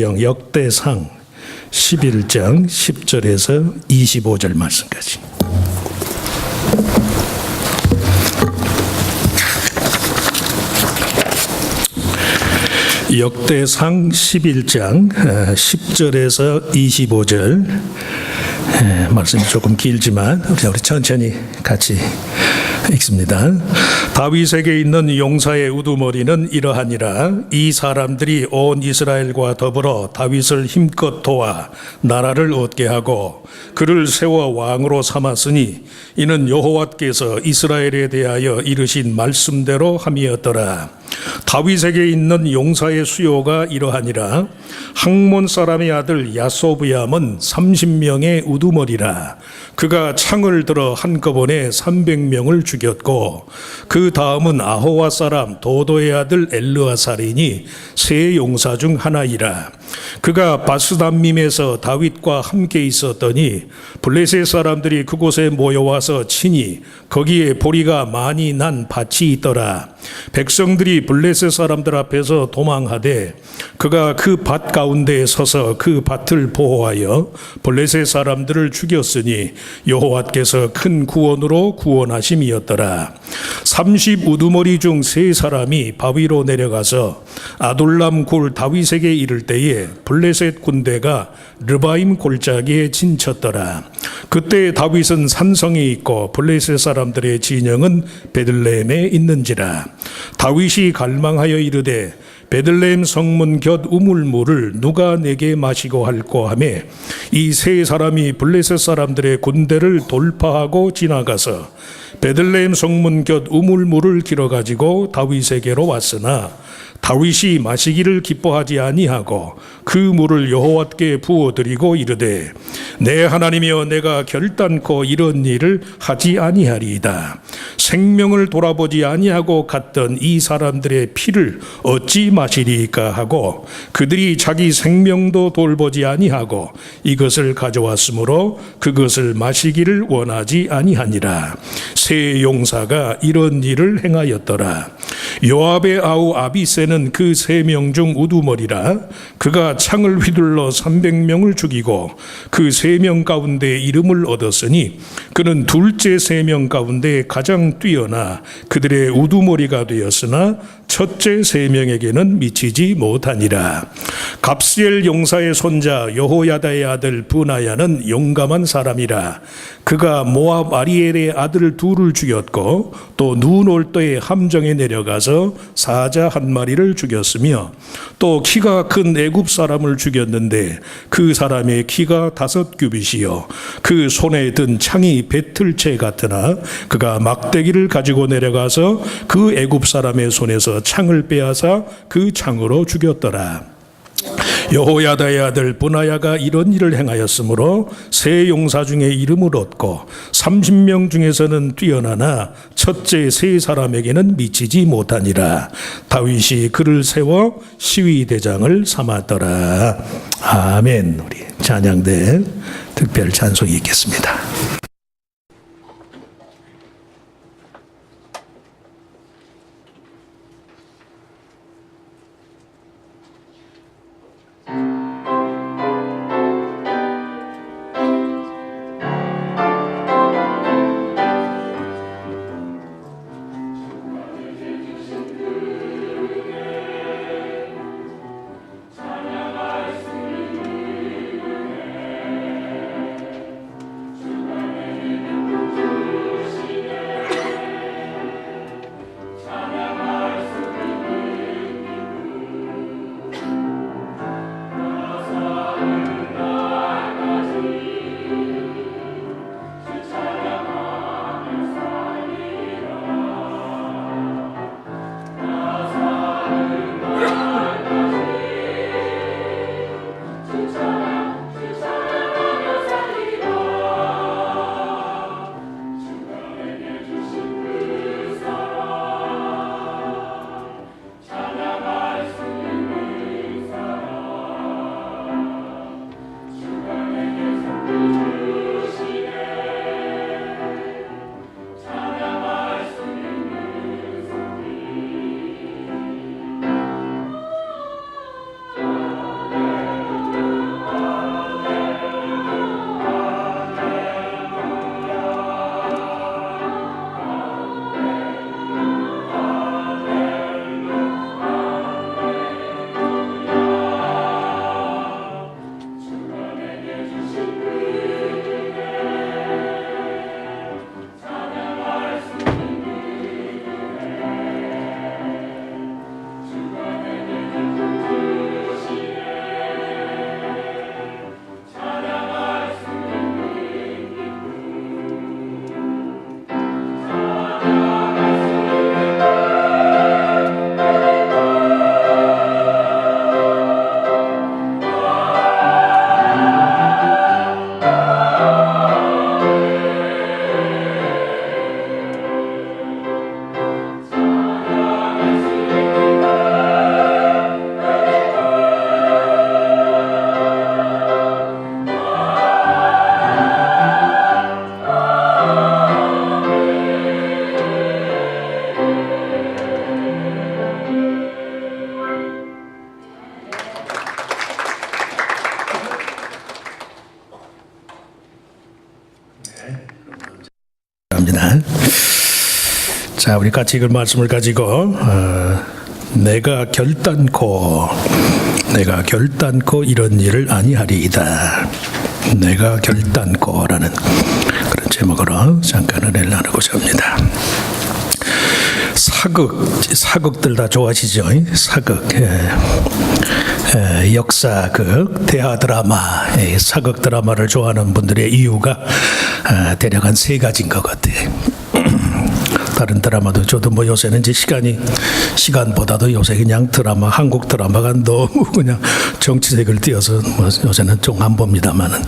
역대상 11장 10절에서 25절 말씀까지. 역대상 11장 10절에서 25절 말씀이 조금 길지만 우리 천천히 같이 읽습니다. 다윗에게 있는 용사의 우두머리는 이러하니라. 이 사람들이 온 이스라엘과 더불어 다윗을 힘껏 도와 나라를 얻게 하고 그를 세워 왕으로 삼았으니 이는 여호와께서 이스라엘에 대하여 이르신 말씀대로 함이었더라. 다윗에게 있는 용사의 수요가 이러하니라. 학몬 사람의 아들 야소브얌은 30명의 우두머리라. 그가 창을 들어 한꺼번에 300명을 죽였고 그 다음은 아호와 사람 도도의 아들 엘르아살이니 세 용사 중 하나이라. 그가 바스담밈에서 다윗과 함께 있었더니 블레셋 사람들이 그곳에 모여와서 치니 거기에 보리가 많이 난 밭이 있더라. 백성들이 블레셋 사람들 앞에서 도망하되 그가 그 밭 가운데에 서서 그 밭을 보호하여 블레셋 사람들을 죽였으니 여호와께서 큰 구원으로 구원하심이었더라. 30 우두머리 중 세 사람이 바위로 내려가서 아둘람 굴 다윗에게 이를 때에 블레셋 군대가 르바임 골짜기에 진쳤더라. 그때 다윗은 산성에 있고 블레셋 사람들의 진영은 베들레헴에 있는지라. 다윗이 갈망하여 이르되 베들레헴 성문 곁 우물물을 누가 내게 마시고 할꼬 하매 이 세 사람이 블레셋 사람들의 군대를 돌파하고 지나가서 베들레헴 성문 곁 우물물을 길어가지고 다윗에게로 왔으나 다윗이 마시기를 기뻐하지 아니하고 그 물을 여호와께 부어드리고 이르되 내 하나님이여 내가 결단코 이런 일을 하지 아니하리이다. 생명을 돌아보지 아니하고 갔던 이 사람들의 피를 어찌 마시리이까 하고 그들이 자기 생명도 돌보지 아니하고 이것을 가져왔으므로 그것을 마시기를 원하지 아니하니라. 세 용사가 이런 일을 행하였더라. 요압의 아우 아비새는 그 3명 중 우두머리라. 그가 창을 휘둘러 300명을 죽이고 그 3명 가운데 이름을 얻었으니 그는 둘째 3명 가운데 가장 뛰어나 그들의 우두머리가 되었으나 첫째 3명에게는 미치지 못하니라. 갑스엘 용사의 손자 여호야다의 아들 브나야는 용감한 사람이라. 그가 모압 아리엘의 아들 둘을 죽였고 또 눈 올 때에 함정에 내려가서 사자 한 마리를 죽였으며 또 키가 큰 애굽 사람을 죽였는데 그 사람의 키가 5규빗이요 그 손에 든 창이 배틀채 같으나 그가 막대기를 가지고 내려가서 그 애굽 사람의 손에서 창을 빼앗아 그 창으로 죽였더라. 여호야다의 아들 브나야가 이런 일을 행하였으므로 세 용사 중에 이름을 얻고 30명 중에서는 뛰어나나 첫째 세 사람에게는 미치지 못하니라. 다윗이 그를 세워 시위대장을 삼았더라. 아멘. 우리 찬양대 특별 찬송이 있겠습니다. 있습니다. 자, 우리 같이 읽을 말씀을 가지고 내가 결단코 이런 일을 아니하리이다. 내가 결단코라는 그런 제목으로 잠깐 은혜를 나누고자 합니다. 사극들 다 좋아하시죠? 사극, 역사극, 대하 드라마, 사극 드라마를 좋아하는 분들의 이유가 대략 한 3가지인 것 같아요. 다른 드라마도 저도 뭐 요새는 이제 시간보다도 요새 그냥 한국 드라마가 너무 그냥 정치색을 띄어서 뭐 요새는 좀 안 봅니다만은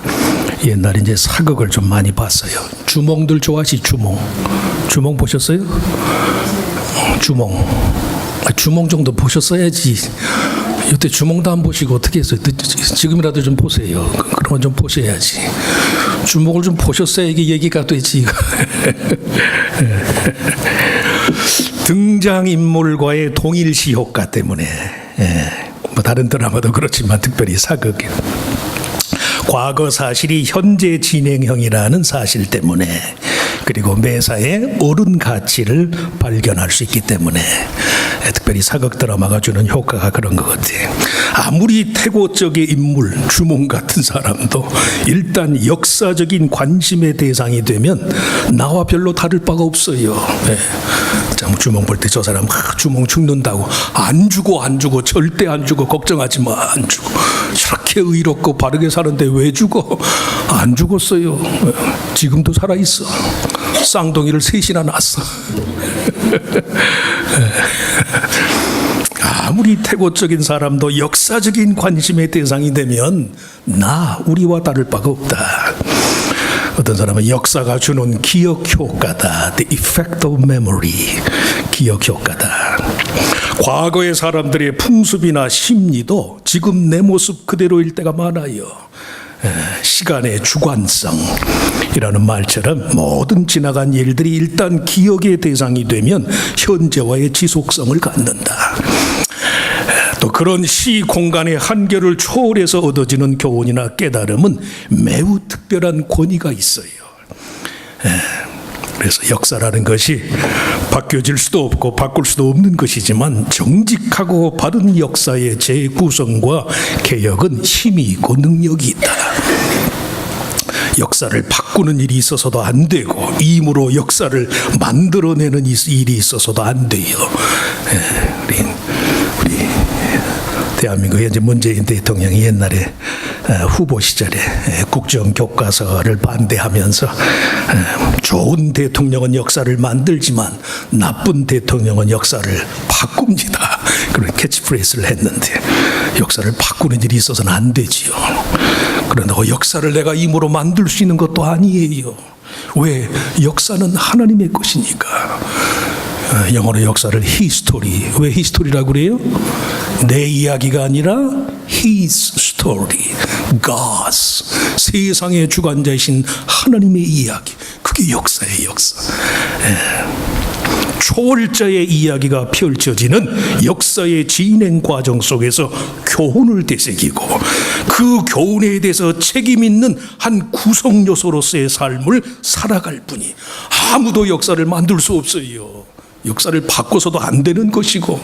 옛날에 이제 사극을 좀 많이 봤어요. 주몽들 좋아하시? 주몽 보셨어요? 주몽 정도 보셨어야지. 이때 주몽도 안 보시고 어떻게 했어요? 지금이라도 좀 보세요. 그러면 좀 보셔야지. 주몽을 좀 보셨어야 이게 얘기가 되지. 등장인물과의 동일시 효과 때문에 뭐 다른 드라마도 그렇지만 특별히 사극 과거 사실이 현재 진행형이라는 사실 때문에 그리고 매사에 옳은 가치를 발견할 수 있기 때문에 특별히 사극 드라마가 주는 효과가 그런 것 같아요. 아무리 태고적인 인물, 주몽 같은 사람도 일단 역사적인 관심의 대상이 되면 나와 별로 다를 바가 없어요. 주몽 볼 때 저 사람 주몽 죽는다고 안 죽어 절대 안 죽어 걱정하지 마 안 죽어 저렇게 의롭고 바르게 사는데 왜 죽어? 안 죽었어요. 지금도 살아있어. 쌍둥이를 3이나 낳았어. 아무리 태고적인 사람도 역사적인 관심의 대상이 되면 우리와 다를 바가 없다. 어떤 사람은 역사가 주는 기억 효과다. The effect of memory. 기억 효과다. 과거의 사람들의 풍습이나 심리도 지금 내 모습 그대로일 때가 많아요. 시간의 주관성이라는 말처럼 모든 지나간 일들이 일단 기억의 대상이 되면 현재와의 지속성을 갖는다. 또 그런 시 공간의 한계를 초월해서 얻어지는 교훈이나 깨달음은 매우 특별한 권위가 있어요. 그래서 역사라는 것이 바뀌어질 수도 없고 바꿀 수도 없는 것이지만 정직하고 바른 역사의 재구성과 개혁은 힘이 있고 능력이 있다. 역사를 바꾸는 일이 있어서도 안 되고 임으로 역사를 만들어내는 일이 있어서도 안 돼요. 우리 대한민국의 이제 문재인 대통령이 옛날에 후보 시절에 국정교과서를 반대하면서 좋은 대통령은 역사를 만들지만 나쁜 대통령은 역사를 바꿉니다. 그런 캐치프레이즈를 했는데 역사를 바꾸는 일이 있어서는 안 되지요. 그런데 역사를 내가 임으로 만들 수 있는 것도 아니에요. 왜? 역사는 하나님의 것이니까. 영어로 역사를 history. 왜 history라고 그래요? 내 이야기가 아니라 His story, God's. 세상의 주관자이신 하나님의 이야기. 그게 역사예요, 역사. 초월자의 이야기가 펼쳐지는 역사의 진행 과정 속에서 교훈을 되새기고 그 교훈에 대해서 책임 있는 한 구성 요소로서의 삶을 살아갈 뿐이 아무도 역사를 만들 수 없어요. 역사를 바꿔서도 안 되는 것이고.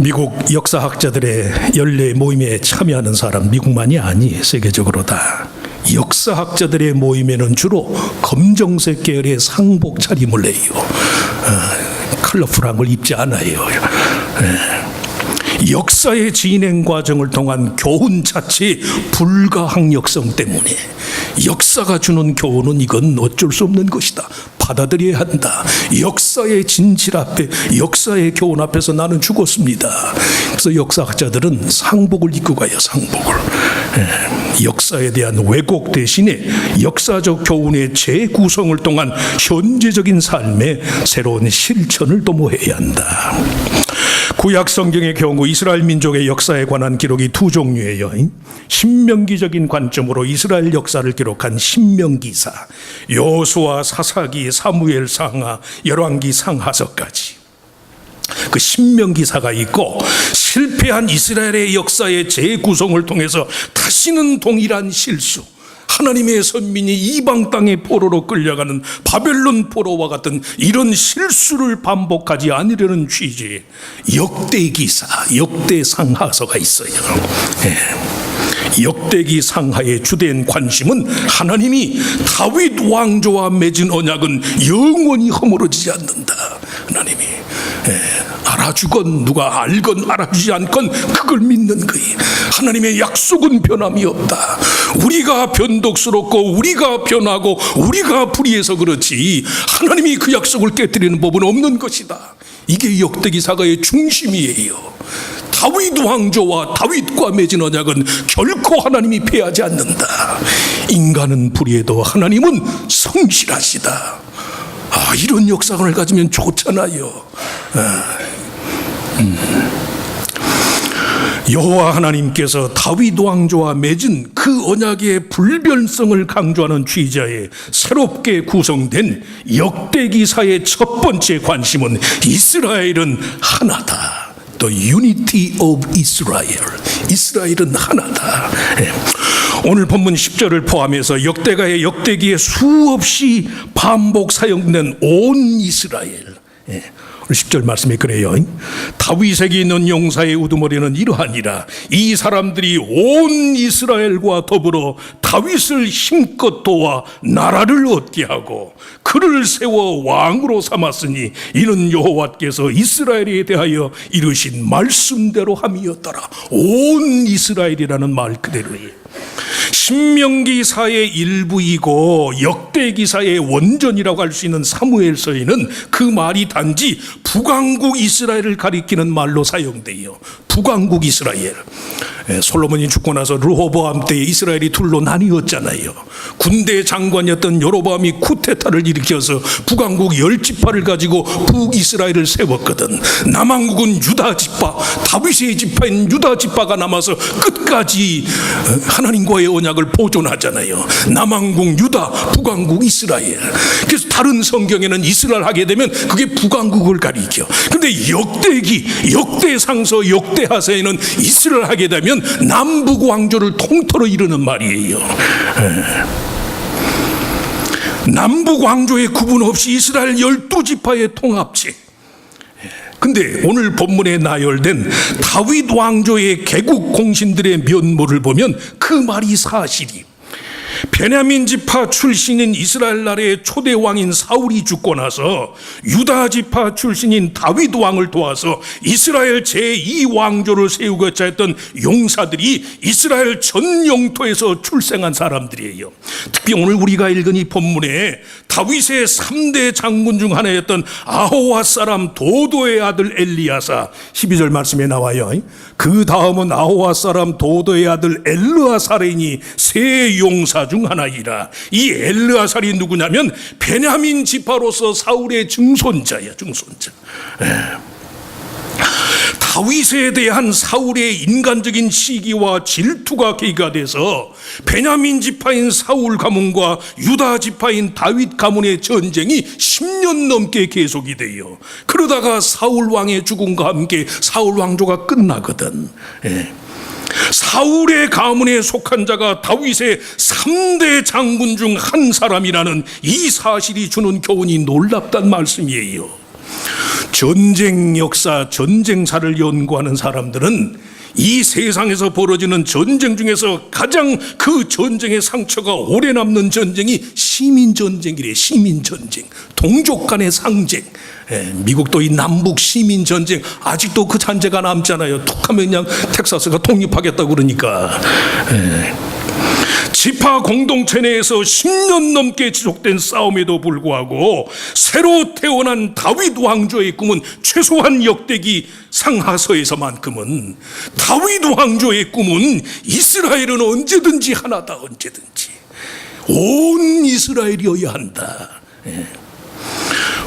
미국 역사학자들의 연례 모임에 참여하는 사람 미국만이 아니 세계적으로 다 역사학자들의 모임에는 주로 검정색 계열의 상복 차림을 해요. 컬러풀한 걸 입지 않아요. 역사의 진행 과정을 통한 교훈 자체의 불가항력성 때문에 역사가 주는 교훈은 이건 어쩔 수 없는 것이다. 받아들여야 한다. 역사의 진실 앞에, 역사의 교훈 앞에서 나는 죽었습니다. 그래서 역사학자들은 상복을 입고 가요. 상복을. 역사에 대한 왜곡 대신에 역사적 교훈의 재구성을 통한 현재적인 삶의 새로운 실천을 도모해야 한다. 구약 성경의 경우 이스라엘 민족의 역사에 관한 기록이 2종류예요. 신명기적인 관점으로 이스라엘 역사를 기록한 신명기사, 여호수아, 사사기, 사무엘, 상하, 열왕기, 상하서까지. 그 신명기사가 있고 실패한 이스라엘의 역사의 재구성을 통해서 다시는 동일한 실수, 하나님의 선민이 이방 땅의 포로로 끌려가는 바벨론 포로와 같은 이런 실수를 반복하지 않으려는 취지의 역대기사, 역대상하서가 있어요. 역대기 상하의 주된 관심은 하나님이 다윗 왕조와 맺은 언약은 영원히 허물어지지 않는다. 하나님이 알아주건 누가 알건 알아주지 않건 그걸 믿는 거예요. 하나님의 약속은 변함이 없다. 우리가 변덕스럽고 우리가 변하고 우리가 불의해서 그렇지 하나님이 그 약속을 깨뜨리는 법은 없는 것이다. 이게 역대기 사가의 중심이에요. 다윗 왕조와 다윗과 맺은 언약은 결코 하나님이 패하지 않는다. 인간은 불의해도 하나님은 성실하시다. 이런 역사관을 가지면 좋잖아요. 여호와 하나님께서 다윗 왕조와 맺은 그 언약의 불변성을 강조하는 취지하에 새롭게 구성된 역대기사의 첫 번째 관심은 이스라엘은 하나다. The unity of Israel. 이스라엘은 하나다. 오늘 본문 10절을 포함해서 역대가의 역대기에 수없이 반복 사용된 온 이스라엘. 오늘 10절 말씀이 그래요. 다윗에게 있는 용사의 우두머리는 이러하니라. 이 사람들이 온 이스라엘과 더불어 다윗을 힘껏 도와 나라를 얻게 하고 그를 세워 왕으로 삼았으니 이는 여호와께서 이스라엘에 대하여 이르신 말씀대로 함이었더라. 온 이스라엘이라는 말 그대로예요. 신명기사의 일부이고 역대기사의 원전이라고 할 수 있는 사무엘서에는 그 말이 단지 북왕국 이스라엘을 가리키는 말로 사용돼요. 북왕국 이스라엘. 솔로몬이 죽고 나서 르호보암 때 이스라엘이 둘로 나뉘었잖아요. 군대 장관이었던 여로보암이 쿠데타를 일으켜서 북왕국 10지파를 가지고 북이스라엘을 세웠거든. 남왕국은 유다 지파, 다윗의 지파인 유다 지파가 남아서 끝까지 하나님과의 언약을 보존하잖아요. 남왕국 유다, 북왕국 이스라엘. 그래서 다른 성경에는 이스라엘 하게 되면 그게 북왕국을 가리켜. 근데 역대기, 역대상서, 역대하서에는 이스라엘 하게 되면 남북 왕조를 통틀어 이루는 말이에요. 남북 왕조의 구분 없이 이스라엘 12지파의 통합체. 근데 오늘 본문에 나열된 다윗 왕조의 개국 공신들의 면모를 보면 그 말이 사실이. 베냐민 지파 출신인 이스라엘 나라의 초대 왕인 사울이 죽고 나서 유다 지파 출신인 다윗 왕을 도와서 이스라엘 제2왕조를 세우고자 했던 용사들이 이스라엘 전 영토에서 출생한 사람들이에요. 특히 오늘 우리가 읽은 이 본문에 다윗의 3대 장군 중 하나였던 아호와 사람 도도의 아들 엘리야사 12절 말씀에 나와요. 그 다음은 아호와 사람 도도의 아들 엘르아살이니 세 용사 중 하나이라. 이 엘르아살이 누구냐면 베냐민 지파로서 사울의 증손자야. 증손자. 다윗에 대한 사울의 인간적인 시기와 질투가 계기가 돼서 베냐민 지파인 사울 가문과 유다 지파인 다윗 가문의 전쟁이 10년 넘게 계속이 돼요. 그러다가 사울 왕의 죽음과 함께 사울 왕조가 끝나거든. 사울의 가문에 속한 자가 다윗의 3대 장군 중 한 사람이라는 이 사실이 주는 교훈이 놀랍단 말씀이에요. 전쟁 역사, 전쟁사를 연구하는 사람들은 이 세상에서 벌어지는 전쟁 중에서 가장 그 전쟁의 상처가 오래 남는 전쟁이 시민전쟁이래. 시민전쟁, 동족 간의 상쟁. 미국도 이 남북 시민전쟁 아직도 그 잔재가 남잖아요. 툭하면 그냥 텍사스가 독립하겠다고 그러니까. 지파 공동체 내에서 10년 넘게 지속된 싸움에도 불구하고 새로 태어난 다윗 왕조의 꿈은 최소한 역대기 상하서에서만큼은 다윗 왕조의 꿈은 이스라엘은 언제든지 하나다. 언제든지 온 이스라엘이어야 한다.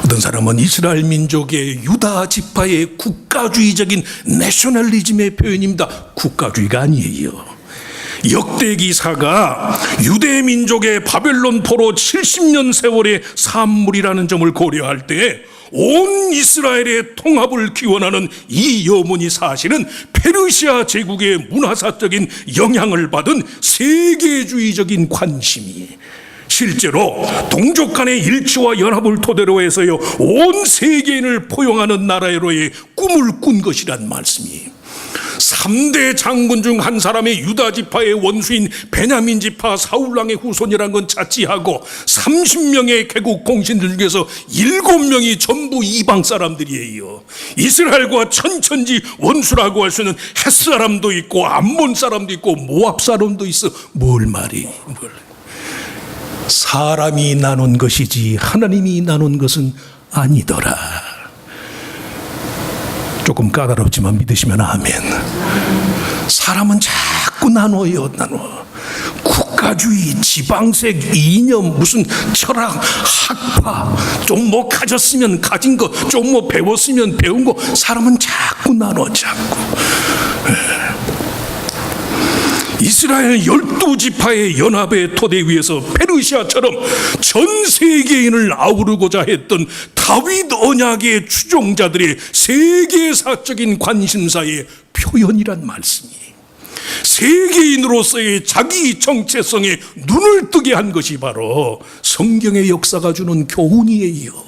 어떤 사람은 이스라엘 민족의 유다 지파의 국가주의적인 내셔널리즘의 표현입니다. 국가주의가 아니에요. 역대기사가 유대 민족의 바벨론 포로 70년 세월의 산물이라는 점을 고려할 때 온 이스라엘의 통합을 기원하는 이 염원이 사실은 페르시아 제국의 문화사적인 영향을 받은 세계주의적인 관심이 실제로 동족 간의 일치와 연합을 토대로 해서요 온 세계인을 포용하는 나라로의 꿈을 꾼 것이란 말씀이 3대 장군 중 한 사람의 유다 지파의 원수인 베냐민 지파 사울 왕의 후손이란 건 자치하고 30명의 개국 공신들 중에서 7명이 전부 이방 사람들이에요. 이스라엘과 천천지 원수라고 할 수 있는 헷 사람도 있고 암몬 사람도 있고 모압 사람도 있어. 뭘 말이 뭘. 사람이 나눈 것이지 하나님이 나눈 것은 아니더라. 조금 까다롭지만 믿으시면 아멘. 사람은 자꾸 나눠요. 국가주의, 지방색, 이념, 무슨 철학, 학파, 좀 뭐 가졌으면 가진 거, 좀 뭐 배웠으면 배운 거, 사람은 자꾸 나눠, 자꾸. 이스라엘 12지파의 연합의 토대 위에서 페르시아처럼 전 세계인을 아우르고자 했던 다윗 언약의 추종자들의 세계사적인 관심사의 표현이란 말씀이 세계인으로서의 자기 정체성에 눈을 뜨게 한 것이 바로 성경의 역사가 주는 교훈이에요.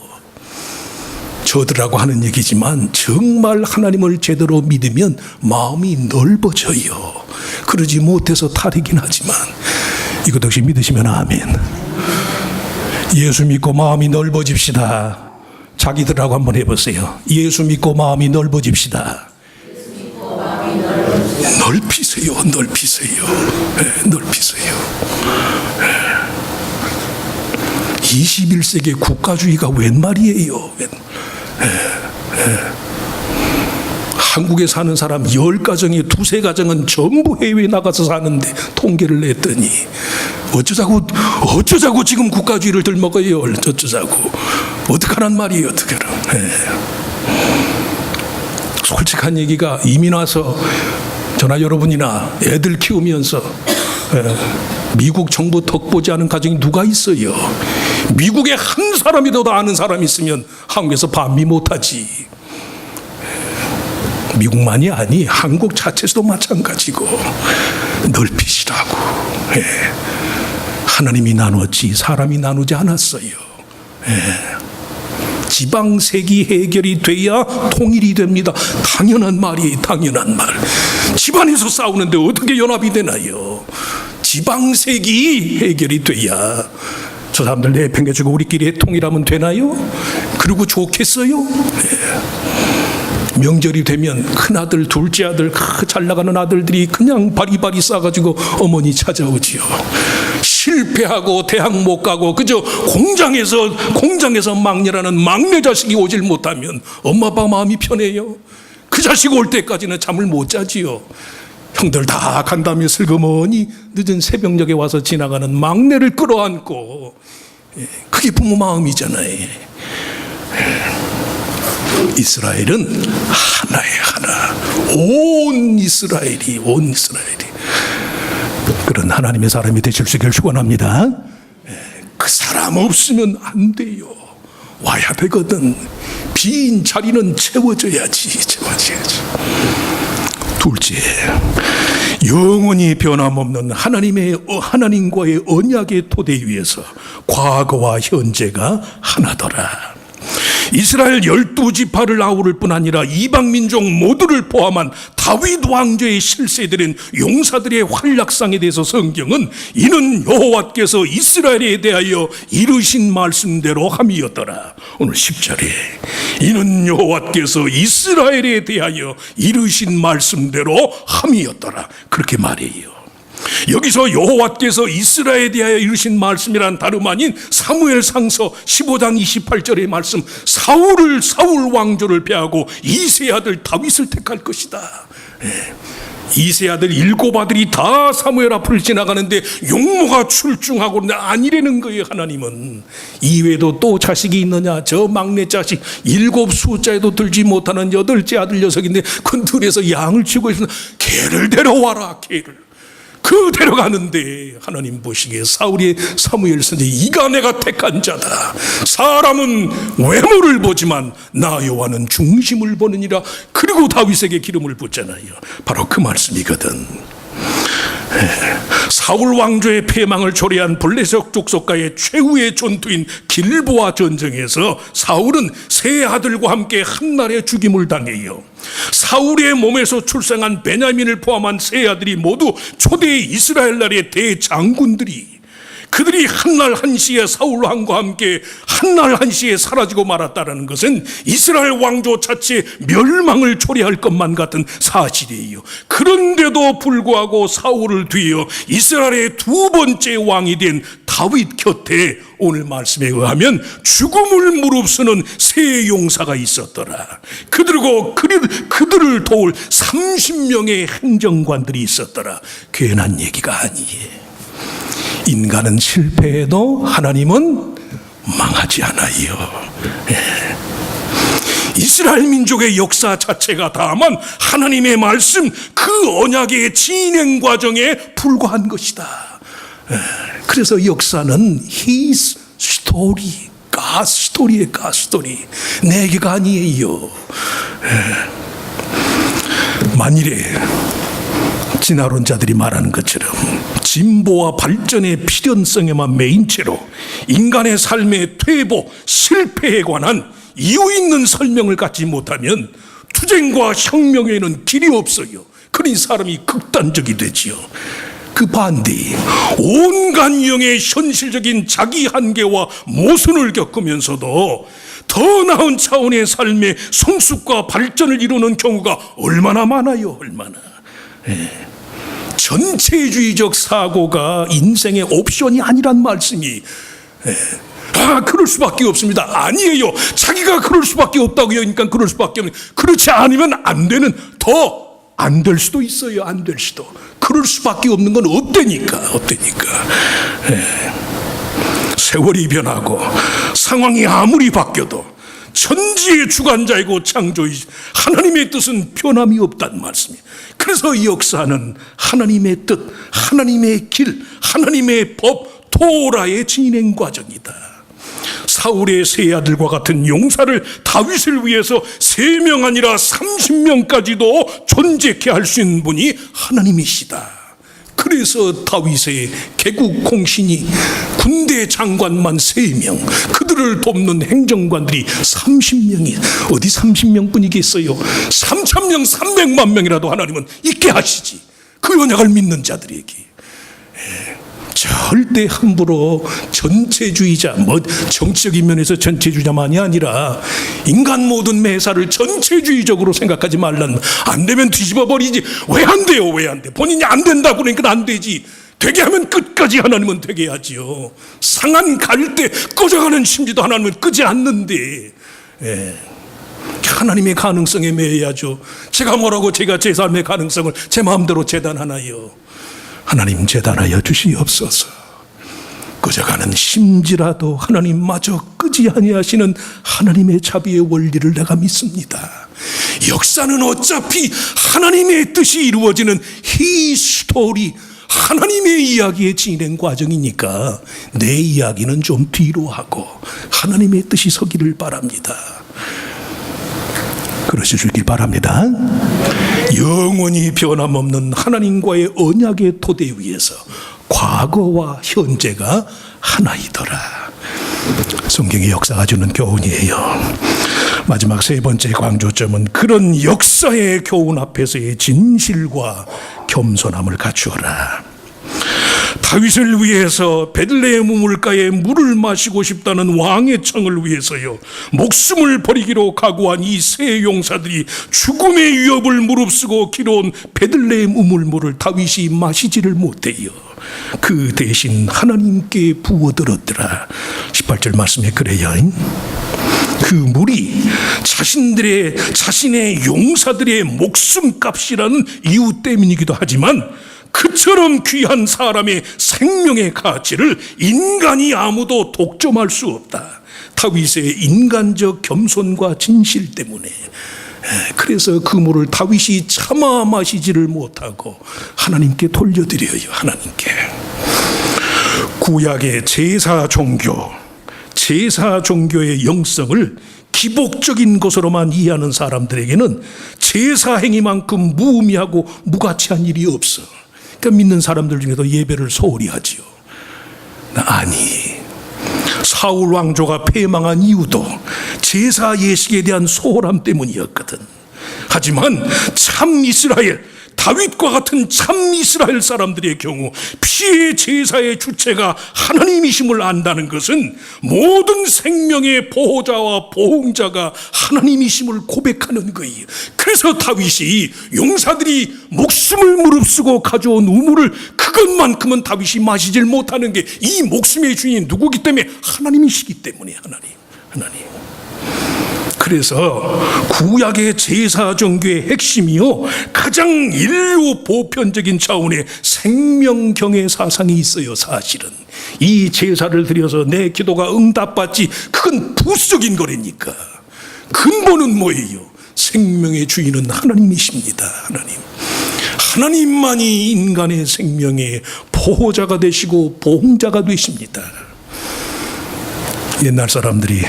저들하고 하는 얘기지만 정말 하나님을 제대로 믿으면 마음이 넓어져요. 그러지 못해서 탈이긴 하지만 이것 역시 믿으시면 아멘. 예수 믿고 마음이 넓어집시다. 자기들하고 한번 해보세요. 예수 믿고 마음이 넓어집시다. 넓히세요. 넓히세요. 네, 넓히세요. 21세기 국가주의가 웬 말이에요. 한국에 사는 사람 10가정에 2-3가정은 전부 해외에 나가서 사는데 통계를 냈더니 어쩌자고 지금 국가주의를 들먹어요. 어쩌자고. 어떡하란 말이에요. 어떡하란. 솔직한 얘기가 이민 와서 저나 여러분이나 애들 키우면서 미국 정부 덕 보지 않은 가정이 누가 있어요. 미국에 한 사람이라도 아는 사람이 있으면 한국에서 반미 못하지. 미국만이 아니 한국 자체에서도 마찬가지고 넓히시라고. 하나님이 나눴지 사람이 나누지 않았어요. 지방색이 해결이 돼야 통일이 됩니다. 당연한 말이에요. 당연한 말. 집안에서 싸우는데 어떻게 연합이 되나요? 지방색이 해결이 돼야. 저 사람들 내팽개치고 우리끼리 통일하면 되나요? 그리고 좋겠어요? 명절이 되면 큰아들, 둘째 아들, 잘 나가는 아들들이 그냥 바리바리 싸가지고 어머니 찾아오지요. 실패하고 대학 못 가고 그저 공장에서 막내라는 막내 자식이 오질 못하면 엄마 아빠 마음이 편해요. 그 자식 올 때까지는 잠을 못 자지요. 형들 다 간다며 슬그머니 늦은 새벽녘에 와서 지나가는 막내를 끌어안고, 그게 부모 마음이잖아요. 이스라엘은 하나예요. 하나. 온 이스라엘이 그런 하나님의 사람이 되실 수 있기를 축원합니다. 그 사람 없으면 안 돼요. 와야 되거든. 빈 자리는 채워져야지. 둘째, 영원히 변함없는 하나님과의 언약의 토대 위에서 과거와 현재가 하나더라. 이스라엘 12지파를 아우를 뿐 아니라 이방민족 모두를 포함한 다윗 왕조의 실세들인 용사들의 활약상에 대해서 성경은 이는 여호와께서 이스라엘에 대하여 이르신 말씀대로 함이었더라. 오늘 10절에 이는 여호와께서 이스라엘에 대하여 이르신 말씀대로 함이었더라. 그렇게 말해요. 여기서 여호와께서 이스라엘에 대하여 이르신 말씀이란 다름 아닌 사무엘상서 15장 28절의 말씀, 사울 왕조를 패하고 이세 아들 다윗을 택할 것이다. 이세 아들 7아들이 다 사무엘 앞을 지나가는데 용모가 출중하고 그런데 아니라는 거예요. 하나님은 이외에도 또 자식이 있느냐? 저 막내 자식 7 숫자에도 들지 못하는 8째 아들 녀석인데 그 들에서 양을 치고 있으면 개를 데려와라. 개를. 그 데려가는데 하나님 보시기에 사울이 사무엘 선지 이가 내가 택한 자다. 사람은 외모를 보지만 나 여호와는 중심을 보느니라. 그리고 다윗에게 기름을 붓잖아요. 바로 그 말씀이거든. 사울 왕조의 패망을 초래한 블레셋 족속과의 최후의 전투인 길보아 전쟁에서 사울은 세 아들과 함께 한날에 죽임을 당해요. 사울의 몸에서 출생한 베냐민을 포함한 세 아들이 모두 초대 이스라엘 나라의 대장군들이 그들이 한날 한시에 사울 왕과 함께 한날 한시에 사라지고 말았다는 것은 이스라엘 왕조 자체 멸망을 초래할 것만 같은 사실이에요. 그런데도 불구하고 사울을 뒤이어 이스라엘의 두 번째 왕이 된 다윗 곁에 오늘 말씀에 의하면 죽음을 무릅쓰는 세 용사가 있었더라. 그들을 도울 30명의 행정관들이 있었더라. 괜한 얘기가 아니에요. 인간은 실패해도 하나님은 망하지 않아요. 이스라엘 민족의 역사 자체가 다만 하나님의 말씀 그 언약의 진행 과정에 불과한 것이다. 그래서 역사는 His story, God story의 God story, 내 얘기가 아니에요. 만일에 진화론자들이 말하는 것처럼 진보와 발전의 필연성에만 매인 채로 인간의 삶의 퇴보, 실패에 관한 이유 있는 설명을 갖지 못하면 투쟁과 혁명에는 길이 없어요. 그러니 사람이 극단적이 되지요. 그 반대, 온갖 유형의 현실적인 자기 한계와 모순을 겪으면서도 더 나은 차원의 삶의 성숙과 발전을 이루는 경우가 얼마나 많아요. 얼마나. 전체주의적 사고가 인생의 옵션이 아니란 말씀이 그럴 수밖에 없습니다. 아니에요. 자기가 그럴 수밖에 없다고 하니까 그럴 수밖에 없는. 그렇지 않으면 안 되는, 더 안 될 수도 있어요. 안 될 수도. 그럴 수밖에 없는 건 없다니까. 세월이 변하고 상황이 아무리 바뀌어도 천지의 주관자이고 창조이시 하나님의 뜻은 변함이 없다는 말씀이에요. 그래서 이 역사는 하나님의 뜻, 하나님의 길, 하나님의 법, 토라의 진행 과정이다. 사울의 세 아들과 같은 용사를 다윗을 위해서 3명 아니라 30명까지도 존재케 할 수 있는 분이 하나님이시다. 그래서 다윗의 개국 공신이 군대 장관만 3명, 그들을 돕는 행정관들이 30명이, 어디 30명뿐이겠어요. 3,000명, 300만 명이라도 하나님은 있게 하시지. 그 언약을 믿는 자들에게. 절대 함부로 전체주의자, 정치적인 면에서 전체주의자만이 아니라 인간 모든 매사를 전체주의적으로 생각하지 말란. 안 되면 뒤집어 버리지. 왜 안 돼요? 왜 안 돼? 본인이 안 된다고 그러니까 안 되지. 되게 하면 끝까지 하나님은 되게 하지요. 상한 갈대 꺼져가는 심지도 하나님은 끄지 않는데, 하나님의 가능성에 매여야죠. 제가 뭐라고 제가 제 삶의 가능성을 제 마음대로 재단하나요? 하나님 재단하여 주시옵소서. 꺼져가는 심지라도 하나님마저 끄지 아니하시는 하나님의 자비의 원리를 내가 믿습니다. 역사는 어차피 하나님의 뜻이 이루어지는 His story, 하나님의 이야기의 진행 과정이니까 내 이야기는 좀 뒤로 하고 하나님의 뜻이 서기를 바랍니다. 그러시길 바랍니다. 영원히 변함없는 하나님과의 언약의 토대 위에서 과거와 현재가 하나이더라. 성경의 역사가 주는 교훈이에요. 마지막 3번째 강조점은 그런 역사의 교훈 앞에서의 진실과 겸손함을 갖추어라. 다윗을 위해서 베들레헴 우물가에 물을 마시고 싶다는 왕의 청을 위해서요, 목숨을 버리기로 각오한 이 세 용사들이 죽음의 위협을 무릅쓰고 길어온 베들레헴 우물물을 다윗이 마시지를 못해요. 그 대신 하나님께 부어들었더라. 18절 말씀에 그래요. 그 물이 자신의 용사들의 목숨값이라는 이유 때문이기도 하지만 그처럼 귀한 사람의 생명의 가치를 인간이 아무도 독점할 수 없다. 다윗의 인간적 겸손과 진실 때문에. 그래서 그 물을 다윗이 차마 마시지를 못하고 하나님께 돌려드려요. 하나님께. 구약의 제사 종교의 영성을 기복적인 것으로만 이해하는 사람들에게는 제사 행위만큼 무의미하고 무가치한 일이 없어. 그러니까 믿는 사람들 중에도 예배를 소홀히 하지요. 아니, 사울 왕조가 패망한 이유도 제사 예식에 대한 소홀함 때문이었거든. 하지만 참 이스라엘, 다윗과 같은 참 이스라엘 사람들의 경우 피의 제사의 주체가 하나님이심을 안다는 것은 모든 생명의 보호자와 보응자가 하나님이심을 고백하는 거예요. 그래서 다윗이 용사들이 목숨을 무릅쓰고 가져온 우물을 그것만큼은 다윗이 마시질 못하는 게 이 목숨의 주인이 누구기 때문에 하나님이시기 때문에 하나님. 그래서 구약의 제사 종교의 핵심이요, 가장 인류 보편적인 차원의 생명경의 사상이 있어요. 사실은 이 제사를 드려서 내 기도가 응답받지, 그건 부수적인 거라니까. 근본은 뭐예요? 생명의 주인은 하나님이십니다. 하나님만이 인간의 생명의 보호자가 되시고 보응자가 되십니다. 옛날 사람들이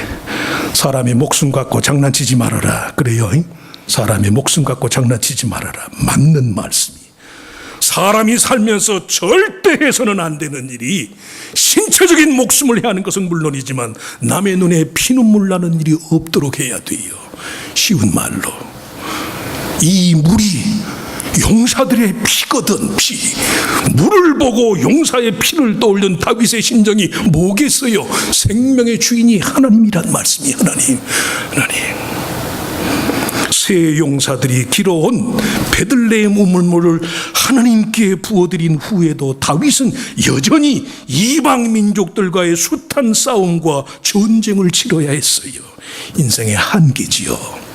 사람의 목숨 갖고 장난치지 말아라 그래요. 사람의 목숨 갖고 장난치지 말아라. 맞는 말씀이. 사람이 살면서 절대 해서는 안 되는 일이, 신체적인 목숨을 해야 하는 것은 물론이지만 남의 눈에 피눈물 나는 일이 없도록 해야 돼요. 쉬운 말로 이 물이 용사들의 피거든. 피. 물을 보고 용사의 피를 떠올린 다윗의 심정이 뭐겠어요? 생명의 주인이 하나님이란 말씀이. 하나님. 새 용사들이 길어온 베들레헴 우물물을 하나님께 부어드린 후에도 다윗은 여전히 이방 민족들과의 숱한 싸움과 전쟁을 치러야 했어요. 인생의 한계지요.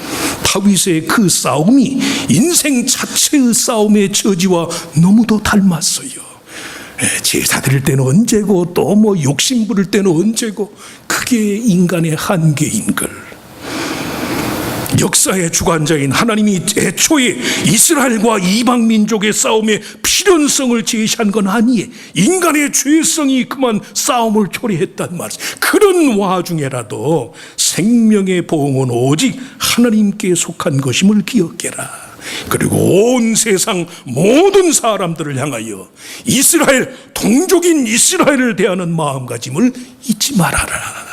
다윗의 그 싸움이 인생 자체의 싸움의 처지와 너무도 닮았어요. 제사 드릴 때는 언제고 또 뭐 욕심 부릴 때는 언제고, 그게 인간의 한계인 걸. 역사의 주관자인 하나님이 애초에 이스라엘과 이방 민족의 싸움의 필연성을 제시한 건 아니에요. 인간의 죄성이 그만 싸움을 초래했단 말이에요. 그런 와중에라도 생명의 보응은 오직 하나님께 속한 것임을 기억해라. 그리고 온 세상 모든 사람들을 향하여 이스라엘, 동족인 이스라엘을 대하는 마음가짐을 잊지 말아라.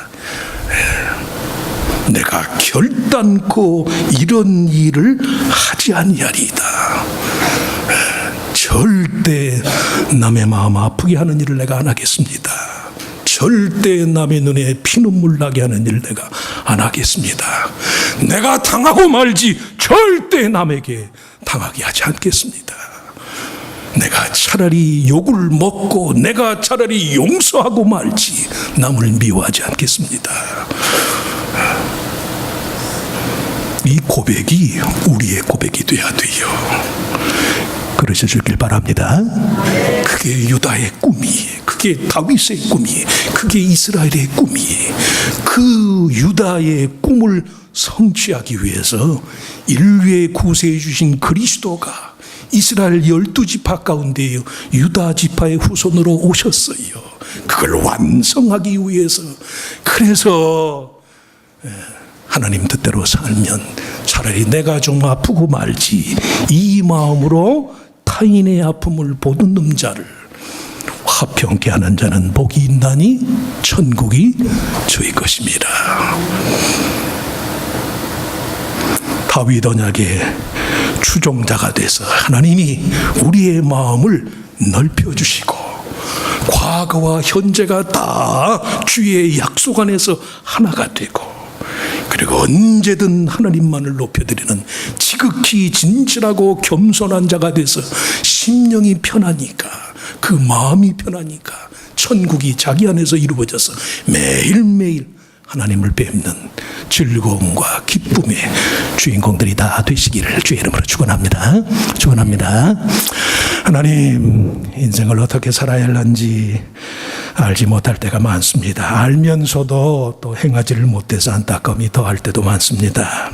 내가 결단코 이런 일을 하지 아니하리이다. 절대 남의 마음 아프게 하는 일을 내가 안 하겠습니다. 절대 남의 눈에 피눈물 나게 하는 일을 내가 안 하겠습니다. 내가 당하고 말지 절대 남에게 당하게 하지 않겠습니다. 내가 차라리 욕을 먹고 내가 차라리 용서하고 말지 남을 미워하지 않겠습니다. 이 고백이 우리의 고백이 돼야 돼요. 그러셔주길 바랍니다. 그게 유다의 꿈이에요. 그게 다윗의 꿈이에요. 그게 이스라엘의 꿈이에요. 그 유다의 꿈을 성취하기 위해서 인류의 구세해 주신 그리스도가 이스라엘 12지파 가운데 유다 지파의 후손으로 오셨어요. 그걸 완성하기 위해서. 그래서 하나님 뜻대로 살면 차라리 내가 좀 아프고 말지, 이 마음으로 타인의 아픔을 보듬는 자를 화평케 하는 자는 복이 있나니 천국이 저희 것입니다. 다윗 언약의 추종자가 돼서 하나님이 우리의 마음을 넓혀주시고 과거와 현재가 다 주의 약속 안에서 하나가 되고, 그리고 언제든 하나님만을 높여드리는 지극히 진실하고 겸손한 자가 돼서 심령이 편하니까, 그 마음이 편하니까 천국이 자기 안에서 이루어져서 매일매일 하나님을 뵙는 즐거움과 기쁨의 주인공들이 다 되시기를 주의 이름으로 축원합니다. 하나님, 인생을 어떻게 살아야 할는지 알지 못할 때가 많습니다. 알면서도 또 행하지를 못해서 안타까움이 더할 때도 많습니다.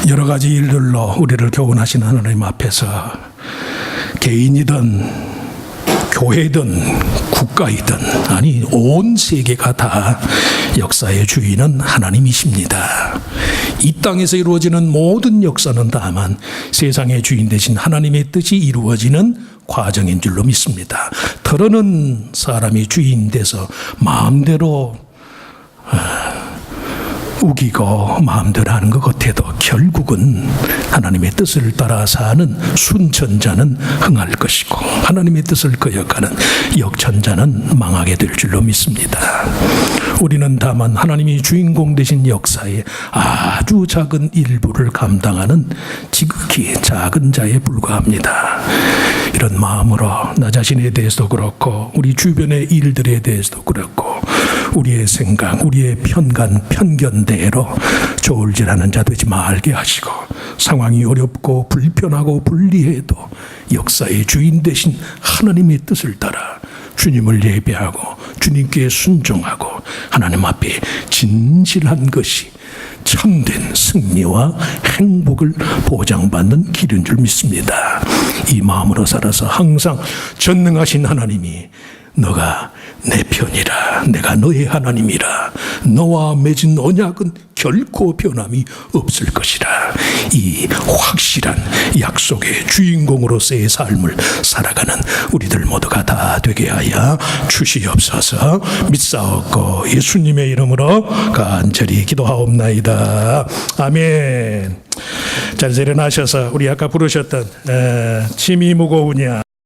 여러 가지 일들로 우리를 교훈하시는 하나님 앞에서 개인이든 교회든 국가이든 아니 온 세계가 다 역사의 주인은 하나님이십니다. 이 땅에서 이루어지는 모든 역사는 다만 세상의 주인 되신 하나님의 뜻이 이루어지는 과정인 줄로 믿습니다. 더러는 사람이 주인 돼서 마음대로 우기고 마음대로 하는 것 같아도 결국은 하나님의 뜻을 따라 사는 순천자는 흥할 것이고 하나님의 뜻을 거역하는 역천자는 망하게 될 줄로 믿습니다. 우리는 다만 하나님이 주인공 되신 역사의 아주 작은 일부를 감당하는 지극히 작은 자에 불과합니다. 이런 마음으로 나 자신에 대해서도 그렇고 우리 주변의 일들에 대해서도 그렇고 우리의 생각, 우리의 편견대로 저울질하는 자 되지 말게 하시고 상황이 어렵고 불편하고 불리해도 역사의 주인 되신 하나님의 뜻을 따라 주님을 예배하고 주님께 순종하고 하나님 앞에 진실한 것이 참된 승리와 행복을 보장받는 길인 줄 믿습니다. 이 마음으로 살아서 항상 전능하신 하나님이 너가 내 편이라 내가 너의 하나님이라 너와 맺은 언약은 결코 변함이 없을 것이라 이 확실한 약속의 주인공으로서의 삶을 살아가는 우리들 모두가 다 되게 하여 주시옵소서. 믿사옵고 예수님의 이름으로 간절히 기도하옵나이다. 아멘. 잘 세련하셔서 우리 아까 부르셨던 짐이 무거우냐